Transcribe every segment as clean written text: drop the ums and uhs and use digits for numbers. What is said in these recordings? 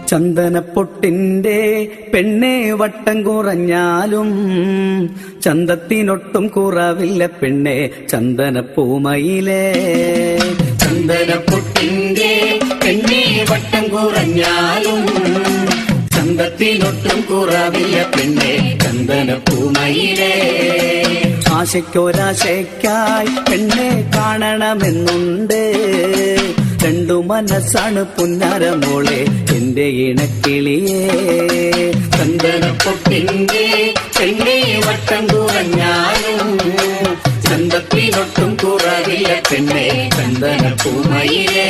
ചന്ദനപ്പൊട്ടിന്റെ പെണ്ണെ വട്ടം കുറഞ്ഞാലും ചന്തത്തിനൊട്ടും കുറവില്ല പെണ്ണെ ചന്ദനപ്പൂമയിലേ. ചന്ദനപ്പൊട്ടിന്റെ പെണ്ണെ വട്ടം കുറഞ്ഞാലും ചന്തത്തിനൊട്ടും കുറവില്ല പെണ്ണെ ചന്ദനപ്പൂമയിലേ. ആശയ്ക്കൊരാശയ്ക്കായി പെണ്ണെ കാണണമെന്നുണ്ട്, രണ്ടു മനസ്സാണ് പുന്നാരമോളെ എന്റെ ഇണക്കിളിയേ. ചന്ദനപ്പൊട്ടിന്റെ പെണ്ണെ വട്ടം കുറഞ്ഞാലും ചന്തത്തിനൊട്ടും കുറവില്ല പെണ്ണെ ചന്ദനപ്പൂമയിലേ.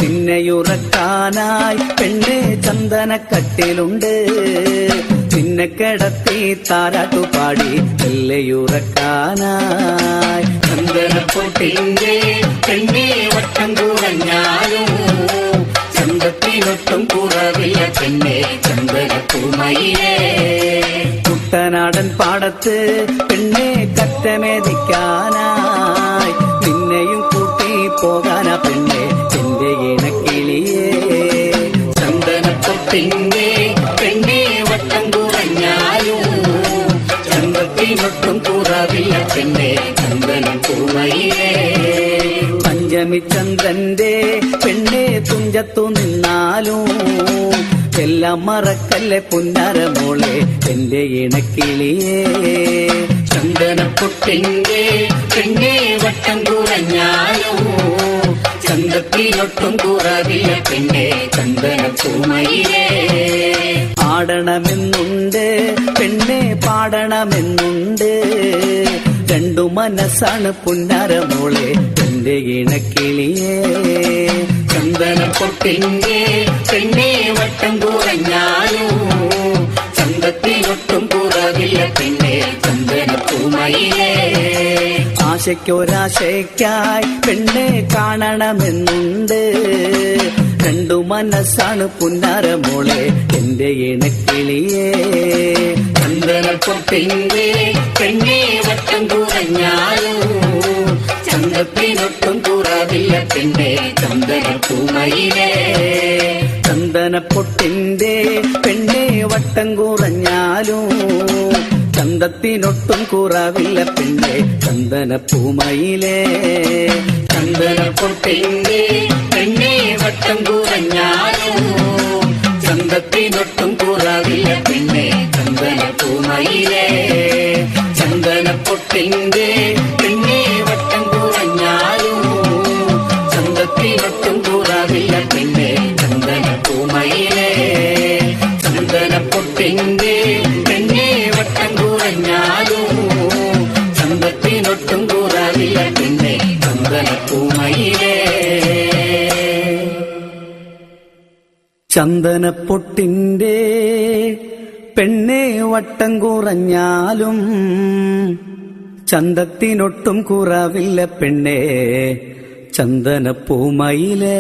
നിന്നെയുറക്കാനായി പെണ്ണെ ചന്ദനക്കട്ടിലുണ്ട്, നിന്നെ കിടത്തി താരാട്ടുപാടി എല്ലയുറക്കാനായി. ചന്ദനപ്പൊട്ടിന്റെ പെണ്ണെ വട്ടം കുറഞ്ഞാലും ചന്തത്തിനൊട്ടും കുറവില്ല പെണ്ണെ ചന്ദനപ്പൂമയിലേ. കുട്ടനാടൻ പാടത്ത് പെണ്ണെ കറ്റമേദിക്കാനായി നിന്നെയും കൂട്ടി പോകാനാ പെണ്ണെ എന്റെ ഇണക്കിളിയേ. ചന്ദനപ്പൊട്ടിന്റെ പെണ്ണെ വട്ടം കുറഞ്ഞാലും ചന്തത്തിനൊട്ടും കുറവില്ല പെണ്ണെ ചന്ദനപ്പൂമയിലേ. പഞ്ചമി ചന്ദ്രന്റെ പെണ്ണെ തുഞ്ചത്തു നിന്നാലും എല്ലാം മറക്കല്ലേ പുന്നാരമോളെ എന്റെ ഇണക്കിളിയേ. ചന്ദനപ്പൊട്ടിന്റെ പെണ്ണെ വട്ടം കുറഞ്ഞാലും ചന്തത്തിനൊട്ടും കുറവില്ല പെണ്ണെ ചന്ദനപ്പൂമയിലേ. ആടണമെന്നുണ്ട് പെണ്ണെ പാടണമെന്നുണ്ട്, രണ്ടു മനസ്സാണ് പുന്നാരമോളെ എന്റെ ഇണക്കിളിയേ. ചന്ദനപ്പൊട്ടിന്റെ പെണ്ണെ വട്ടം കുറഞ്ഞാലും ചന്തത്തിനൊട്ടും കുറവില്ല പെണ്ണെ ചന്ദനപ്പൂമയിലേ. ആശയ്ക്കൊരാശയ്ക്കായി പെണ്ണെ കാണണമെന്നുണ്ട്, രണ്ടു മനസ്സാണ് പുന്നാരമോളെ എന്റെ ഇണക്കിളിയേ. ചന്ദനപ്പൊട്ടിന്റെ പെണ്ണെ വട്ടം കുറഞ്ഞാലും ചന്തത്തിനൊട്ടും കുറവില്ല പെണ്ണെ ചന്ദനപ്പൂമയിലേ. ചന്ദനപ്പൊട്ടിന്റെ പെണ്ണെ വട്ടം കുറഞ്ഞാലും ചന്തത്തിനൊട്ടും കുറവില്ല പെണ്ണെ ചന്ദനപ്പൂമയിലേ. ചന്ദനപ്പൊട്ടിന്റെ പെണ്ണെ വട്ടം കുറഞ്ഞാലും ചന്തത്തിനൊട്ടും കുറവില്ല പെണ്ണെ ചന്ദനപ്പൂമയിലേ. ചന്ദനപ്പൊട്ടിന്റെ പെണ്ണെ വട്ടം കുറഞ്ഞാലും ചന്തത്തിനൊട്ടും കുറവില്ല പെണ്ണെ ചന്ദനപ്പൂമയിലേ. ചന്ദനപ്പൊട്ടിന്റെ പെണ്ണെ വട്ടം കുറഞ്ഞാലും ചന്തത്തിനൊട്ടും കുറവില്ല പെണ്ണെ ചന്ദനപ്പൂമയിലേ. ചന്ദനപ്പൊട്ടിന്റെ പെണ്ണെ വട്ടം കുറഞ്ഞാലും ചന്തത്തിനൊട്ടും കുറവില്ല പെണ്ണെ ചന്ദനപ്പൂമയിലേ.